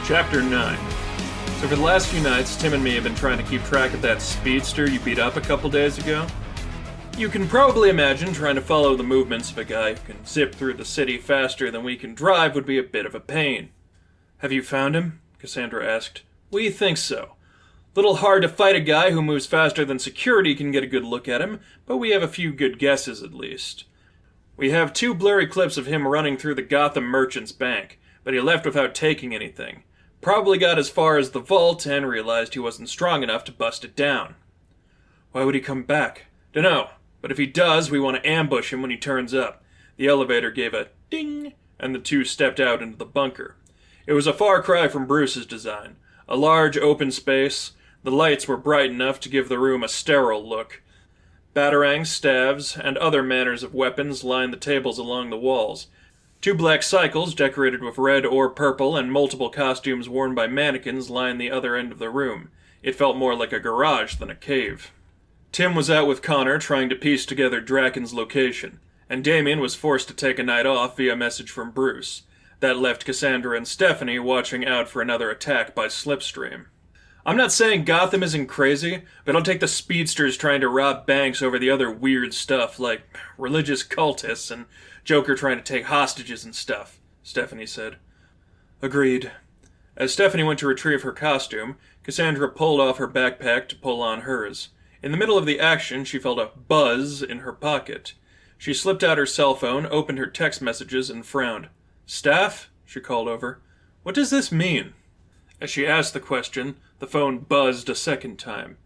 Chapter 9. So for the last few nights, Tim and me have been trying to keep track of that speedster you beat up a couple days ago. You can probably imagine trying to follow the movements of a guy who can zip through the city faster than we can drive would be a bit of a pain. Have you found him? Cassandra asked. We think so. Little hard to fight a guy who moves faster than security can get a good look at him, but we have a few good guesses at least. We have 2 blurry clips of him running through the Gotham Merchant's Bank, but he left without taking anything. Probably got as far as the vault and realized he wasn't strong enough to bust it down. Why would he come back? Dunno, but if he does, we want to ambush him when he turns up. The elevator gave a ding, and the 2 stepped out into the bunker. It was a far cry from Bruce's design. A large open space. The lights were bright enough to give the room a sterile look. Batarangs, staves, and other manners of weapons lined the tables along the walls. 2 black cycles decorated with red or purple and multiple costumes worn by mannequins lined the other end of the room. It felt more like a garage than a cave. Tim was out with Connor trying to piece together Draken's location, and Damien was forced to take a night off via message from Bruce. That left Cassandra and Stephanie watching out for another attack by Slipstream. I'm not saying Gotham isn't crazy, but don't take the speedsters trying to rob banks over the other weird stuff like religious cultists and Joker trying to take hostages and stuff, Stephanie said. Agreed. As Stephanie went to retrieve her costume, Cassandra pulled off her backpack to pull on hers. In the middle of the action, she felt a buzz in her pocket. She slipped out her cell phone, opened her text messages, and frowned. Staff? She called over. What does this mean? As she asked the question, the phone buzzed a second time.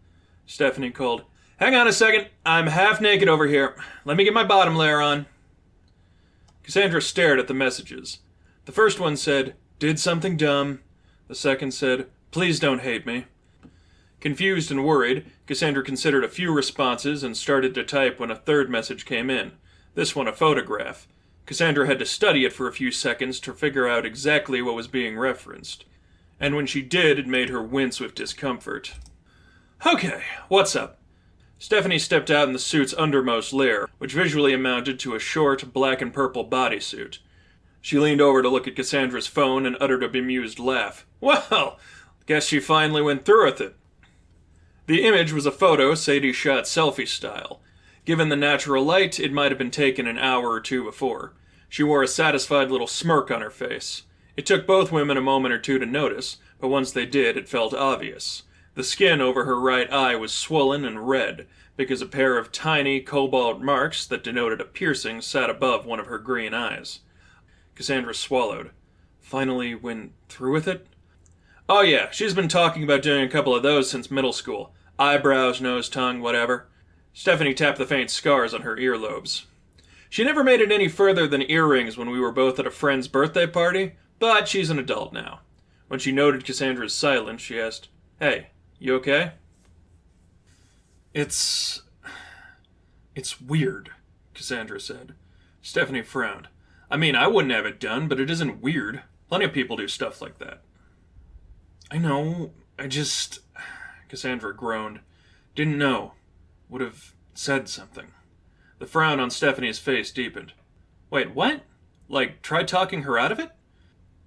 Stephanie called, Hang on a second, I'm half naked over here. Let me get my bottom layer on. Cassandra stared at the messages. The first one said, Did something dumb. The second said, Please don't hate me. Confused and worried, Cassandra considered a few responses and started to type when a third message came in. This one a photograph. Cassandra had to study it for a few seconds to figure out exactly what was being referenced. And when she did, it made her wince with discomfort. Okay, what's up? Stephanie stepped out in the suit's undermost layer, which visually amounted to a short, black and purple bodysuit. She leaned over to look at Cassandra's phone and uttered a bemused laugh. Well, guess she finally went through with it. The image was a photo Sadie shot selfie style. Given the natural light, it might have been taken an hour or 2 before. She wore a satisfied little smirk on her face. It took both women a moment or 2 to notice, but once they did, it felt obvious. The skin over her right eye was swollen and red, because a pair of tiny cobalt marks that denoted a piercing sat above one of her green eyes. Cassandra swallowed. Finally went through with it? Oh yeah, she's been talking about doing a couple of those since middle school. Eyebrows, nose, tongue, whatever. Stephanie tapped the faint scars on her earlobes. She never made it any further than earrings when we were both at a friend's birthday party, but she's an adult now. When she noted Cassandra's silence, she asked, Hey, you okay? It's weird, Cassandra said. Stephanie frowned. I mean, I wouldn't have it done, but it isn't weird. Plenty of people do stuff like that. I know, Cassandra groaned. Didn't know. Would have said something. The frown on Stephanie's face deepened. Wait, what? Like, try talking her out of it?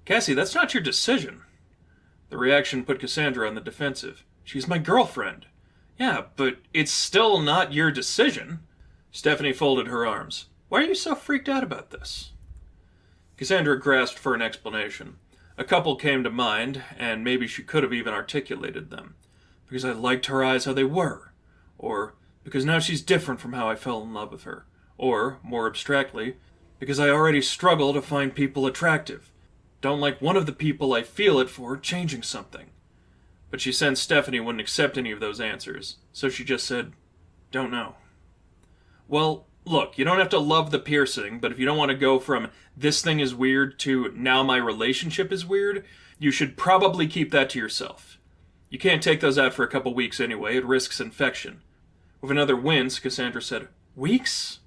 Cassie, that's not your decision. The reaction put Cassandra on the defensive. She's my girlfriend. Yeah, but it's still not your decision. Stephanie folded her arms. Why are you so freaked out about this? Cassandra grasped for an explanation. A couple came to mind, and maybe she could have even articulated them. Because I liked her eyes how they were. Or, because now she's different from how I fell in love with her. Or, more abstractly, because I already struggle to find people attractive. Don't like one of the people I feel it for changing something. But she sensed Stephanie wouldn't accept any of those answers, so she just said, Don't know. Well, look, you don't have to love the piercing, but if you don't want to go from this thing is weird to now my relationship is weird, you should probably keep that to yourself. You can't take those out for a couple weeks anyway, it risks infection. With another wince, Cassandra said, Weeks?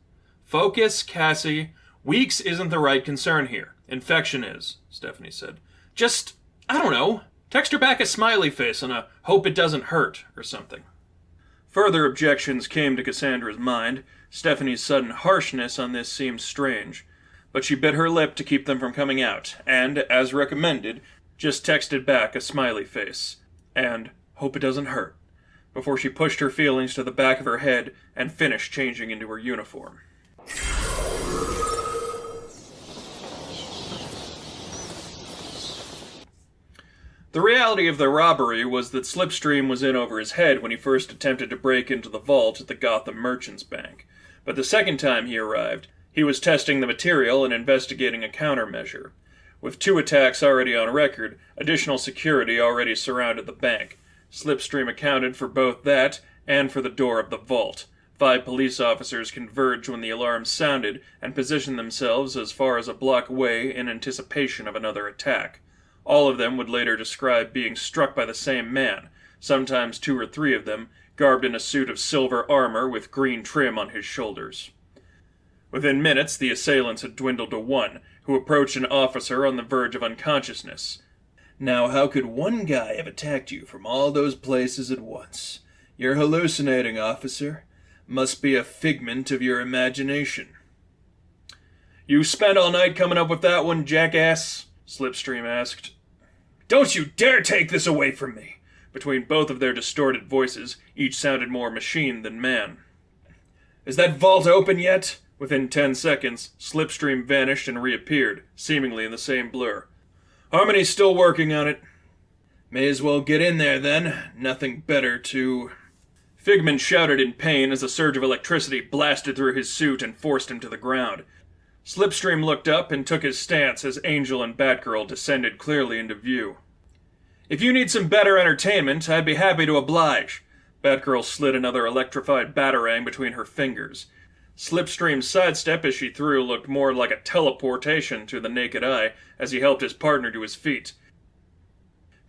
Focus, Cassie. Weeks isn't the right concern here. Infection is, Stephanie said. Just, I don't know, text her back a smiley face and a hope it doesn't hurt or something. Further objections came to Cassandra's mind. Stephanie's sudden harshness on this seemed strange. But she bit her lip to keep them from coming out, and, as recommended, just texted back a smiley face, and hope it doesn't hurt, before she pushed her feelings to the back of her head and finished changing into her uniform. The reality of the robbery was that Slipstream was in over his head when he first attempted to break into the vault at the Gotham Merchants Bank. But the second time he arrived, he was testing the material and investigating a countermeasure. With 2 attacks already on record, additional security already surrounded the bank. Slipstream accounted for both that and for the door of the vault. 5 police officers converged when the alarm sounded and positioned themselves as far as a block away in anticipation of another attack. All of them would later describe being struck by the same man, sometimes 2 or 3 of them, garbed in a suit of silver armor with green trim on his shoulders. Within minutes, the assailants had dwindled to 1, who approached an officer on the verge of unconsciousness. "Now, how could one guy have attacked you from all those places at once? You're hallucinating, officer. Must be a figment of your imagination." "You spent all night coming up with that one, jackass?" Slipstream asked. "Don't you dare take this away from me!" Between both of their distorted voices, each sounded more machine than man. "Is that vault open yet?" Within 10 seconds, Slipstream vanished and reappeared, seemingly in the same blur. "Harmony's still working on it." "May as well get in there, then. Nothing better to..." Figment shouted in pain as a surge of electricity blasted through his suit and forced him to the ground. Slipstream looked up and took his stance as Angel and Batgirl descended clearly into view. "If you need some better entertainment, I'd be happy to oblige." Batgirl slid another electrified batarang between her fingers. Slipstream's sidestep as she threw looked more like a teleportation to the naked eye as he helped his partner to his feet.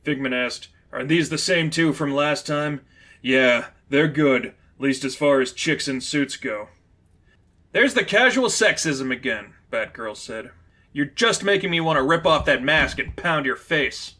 Figment asked, "Are these the same 2 from last time?" "Yeah, they're good, at least as far as chicks in suits go." "There's the casual sexism again," Batgirl said. "You're just making me want to rip off that mask and pound your face."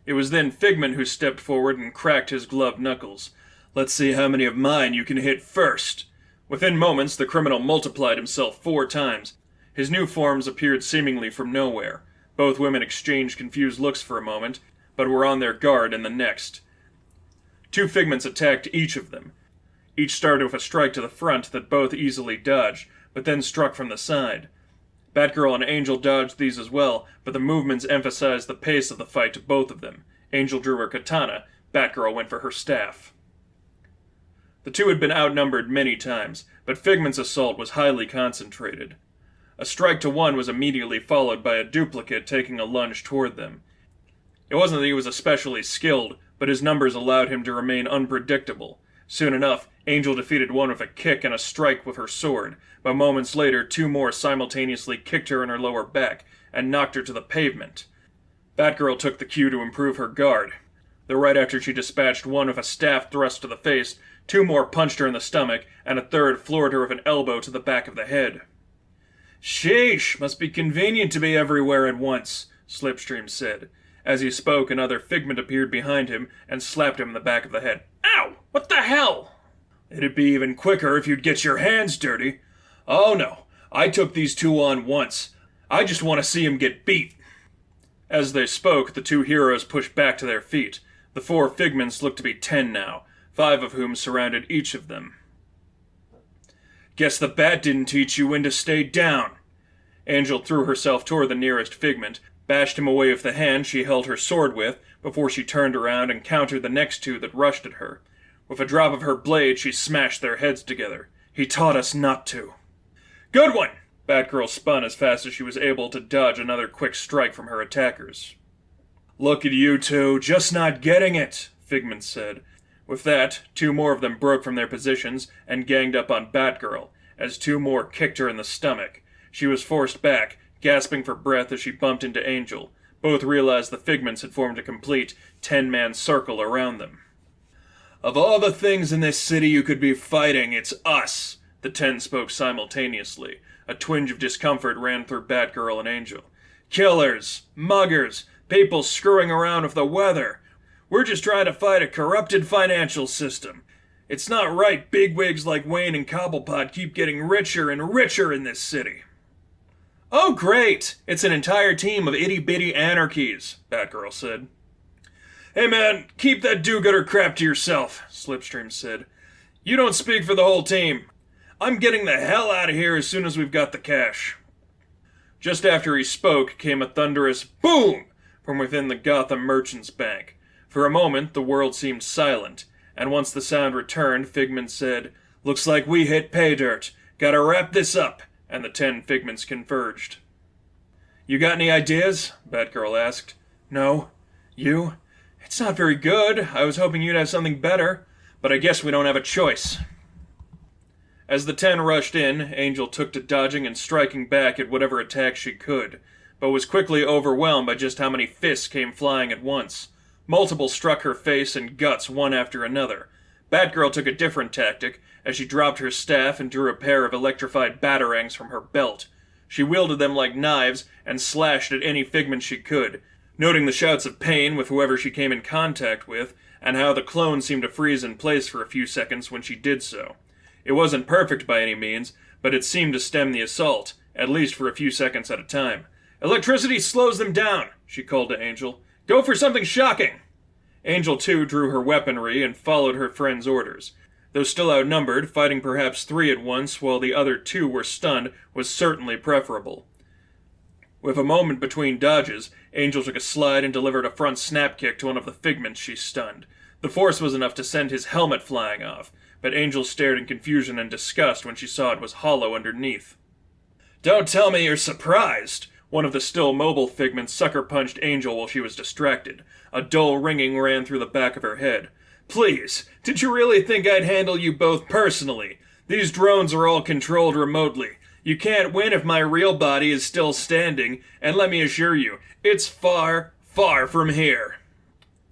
It was then Figment who stepped forward and cracked his gloved knuckles. "Let's see how many of mine you can hit first." Within moments, the criminal multiplied himself 4 times. His new forms appeared seemingly from nowhere. Both women exchanged confused looks for a moment, but were on their guard in the next. 2 Figments attacked each of them. Each started with a strike to the front that both easily dodged, but then struck from the side. Batgirl and Angel dodged these as well, but the movements emphasized the pace of the fight to both of them. Angel drew her katana, Batgirl went for her staff. The 2 had been outnumbered many times, but Figment's assault was highly concentrated. A strike to one was immediately followed by a duplicate taking a lunge toward them. It wasn't that he was especially skilled, but his numbers allowed him to remain unpredictable. Soon enough, Angel defeated one with a kick and a strike with her sword, but moments later 2 more simultaneously kicked her in her lower back and knocked her to the pavement. Batgirl took the cue to improve her guard. Though right after she dispatched one with a staff thrust to the face, 2 more punched her in the stomach, and a third floored her with an elbow to the back of the head. "Sheesh, must be convenient to be everywhere at once," Slipstream said. As he spoke, another Figment appeared behind him and slapped him in the back of the head. "Ow! What the hell?" "It'd be even quicker if you'd get your hands dirty." "Oh no, I took these 2 on once. I just want to see 'em get beat." As they spoke, the 2 heroes pushed back to their feet. The 4 Figments looked to be 10 now, 5 of whom surrounded each of them. "Guess the bat didn't teach you when to stay down." Angel threw herself toward the nearest Figment, bashed him away with the hand she held her sword with, before she turned around and countered the next 2 that rushed at her. With a drop of her blade, she smashed their heads together. "He taught us not to." "Good one!" Batgirl spun as fast as she was able to dodge another quick strike from her attackers. "Look at you 2, just not getting it," Figment said. With that, 2 more of them broke from their positions and ganged up on Batgirl, as 2 more kicked her in the stomach. She was forced back, gasping for breath as she bumped into Angel. Both realized the Figments had formed a complete 10-man circle around them. "Of all the things in this city you could be fighting, it's us," the 10 spoke simultaneously. A twinge of discomfort ran through Batgirl and Angel. "Killers, muggers, people screwing around with the weather. We're just trying to fight a corrupted financial system. It's not right bigwigs like Wayne and Cobblepot keep getting richer and richer in this city." "Oh, great! It's an entire team of itty-bitty anarchies," Batgirl said. "Hey man, keep that do-gooder crap to yourself," Slipstream said. "You don't speak for the whole team. I'm getting the hell out of here as soon as we've got the cash." Just after he spoke came a thunderous boom from within the Gotham Merchants Bank. For a moment, the world seemed silent, and once the sound returned, Figment said, "Looks like we hit pay dirt. Gotta wrap this up," and the 10 Figments converged. "You got any ideas?" Batgirl asked. "No. You? It's not very good. I was hoping you'd have something better, but I guess we don't have a choice." As the 10 rushed in, Angel took to dodging and striking back at whatever attack she could, but was quickly overwhelmed by just how many fists came flying at once. Multiple struck her face and guts one after another. Batgirl took a different tactic, as she dropped her staff and drew a pair of electrified batarangs from her belt. She wielded them like knives and slashed at any Figment she could, noting the shouts of pain with whoever she came in contact with, and how the clone seemed to freeze in place for a few seconds when she did so. It wasn't perfect by any means, but it seemed to stem the assault, at least for a few seconds at a time. "Electricity slows them down," she called to Angel. "Go for something shocking!" Angel, too, drew her weaponry and followed her friend's orders. Though still outnumbered, fighting perhaps 3 at once while the other 2 were stunned was certainly preferable. With a moment between dodges, Angel took a slide and delivered a front snap kick to one of the Figments she stunned. The force was enough to send his helmet flying off, but Angel stared in confusion and disgust when she saw it was hollow underneath. "Don't tell me you're surprised!" One of the still mobile Figments sucker-punched Angel while she was distracted. A dull ringing ran through the back of her head. "Please, did you really think I'd handle you both personally? These drones are all controlled remotely. You can't win if my real body is still standing, and let me assure you, it's far, far from here."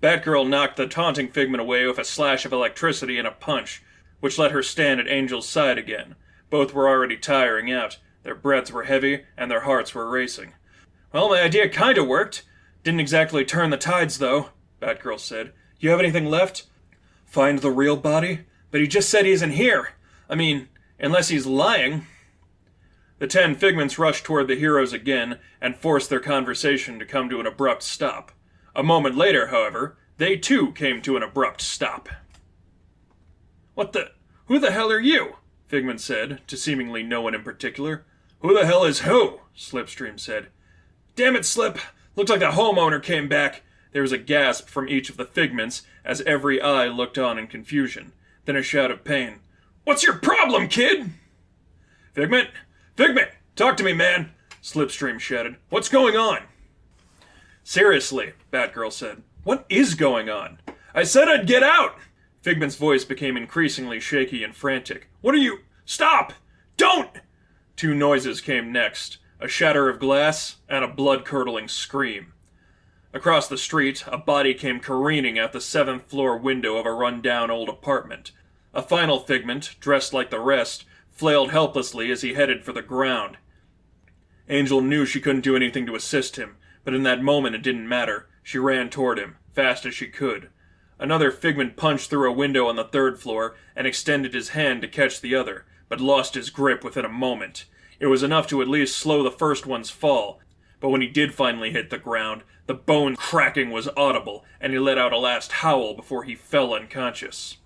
Batgirl knocked the taunting Figment away with a slash of electricity and a punch, which let her stand at Angel's side again. Both were already tiring out. Their breaths were heavy, and their hearts were racing. "Well, my idea kinda worked. Didn't exactly turn the tides, though," Batgirl said. "You have anything left?" "Find the real body? But he just said he isn't here. I mean, unless he's lying." The 10 Figments rushed toward the heroes again, and forced their conversation to come to an abrupt stop. A moment later, however, they too came to an abrupt stop. Who the hell are you?" Figment said, to seemingly no one in particular. "Who the hell is who?" Slipstream said. "Damn it, Slip! Looks like the homeowner came back." There was a gasp from each of the Figments, as every eye looked on in confusion. Then a shout of pain. "What's your problem, kid?" Figment! Figment! Talk to me, man!" Slipstream shouted. "What's going on?" "Seriously," Batgirl said. "What is going on?" "I said I'd get out!" Figment's voice became increasingly shaky and frantic. "What are you... Stop! Don't!" 2 noises came next. A shatter of glass, and a blood-curdling scream. Across the street, a body came careening out the 7th floor window of a run-down old apartment. A final Figment, dressed like the rest, flailed helplessly as he headed for the ground. Angel knew she couldn't do anything to assist him, but in that moment it didn't matter. She ran toward him, fast as she could. Another Figment punched through a window on the 3rd floor and extended his hand to catch the other, but lost his grip within a moment. It was enough to at least slow the first one's fall, but when he did finally hit the ground, the bone cracking was audible, and he let out a last howl before he fell unconscious.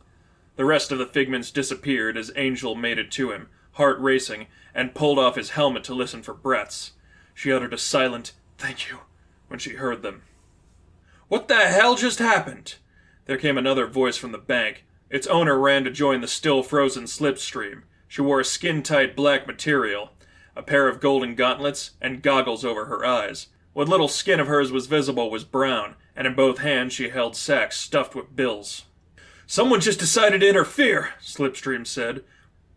The rest of the Figments disappeared as Angel made it to him, heart racing, and pulled off his helmet to listen for breaths. She uttered a silent, "Thank you," when she heard them. "What the hell just happened?" There came another voice from the bank. Its owner ran to join the still-frozen Slipstream. She wore a skin-tight black material, a pair of golden gauntlets, and goggles over her eyes. What little skin of hers was visible was brown, and in both hands she held sacks stuffed with bills. "Someone just decided to interfere," Slipstream said.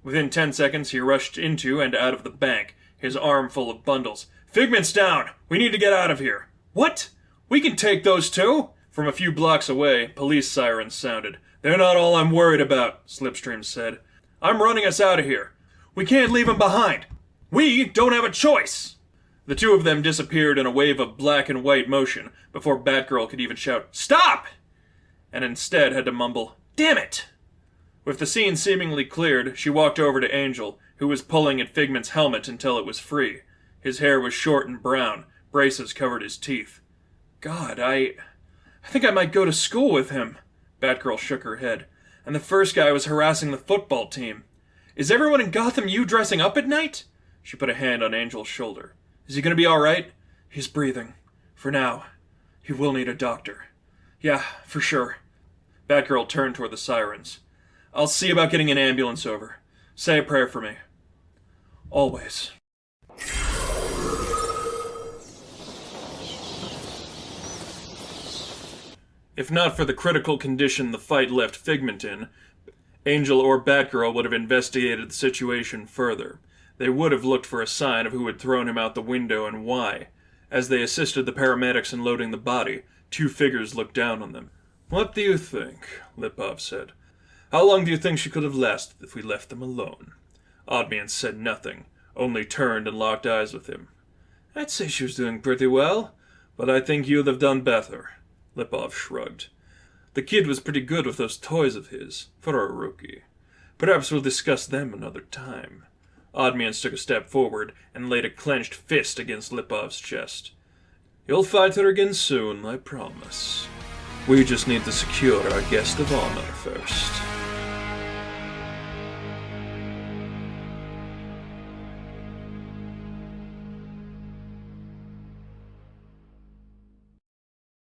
Within 10 seconds he rushed into and out of the bank, his arm full of bundles. "Figment's down! We need to get out of here!" "What? We can take those too?" From a few blocks away, police sirens sounded. "They're not all I'm worried about," Slipstream said. "I'm running us out of here. We can't leave them behind. We don't have a choice!" The 2 of them disappeared in a wave of black and white motion before Batgirl could even shout, "Stop!" and instead had to mumble, "Damn it!" With the scene seemingly cleared, she walked over to Angel, who was pulling at Figment's helmet until it was free. His hair was short and brown. Braces covered his teeth. God, I think I might go to school with him. Batgirl shook her head. And the first guy was harassing the football team. Is everyone in Gotham you dressing up at night? She put a hand on Angel's shoulder. Is he gonna be alright? He's breathing. For now. He will need a doctor. Yeah, for sure. Batgirl turned toward the sirens. I'll see about getting an ambulance over. Say a prayer for me. Always. If not for the critical condition the fight left Figment in, Angel or Batgirl would have investigated the situation further. They would have looked for a sign of who had thrown him out the window and why. As they assisted the paramedics in loading the body, two figures looked down on them. What do you think? Lipov said. How long do you think she could have lasted if we left them alone? Oddman said nothing, only turned and locked eyes with him. I'd say she was doing pretty well, but I think you'd have done better. Lipov shrugged. The kid was pretty good with those toys of his, for a rookie. Perhaps we'll discuss them another time. Oddman took a step forward and laid a clenched fist against Lipov's chest. You'll fight her again soon, I promise. We just need to secure our guest of honor first.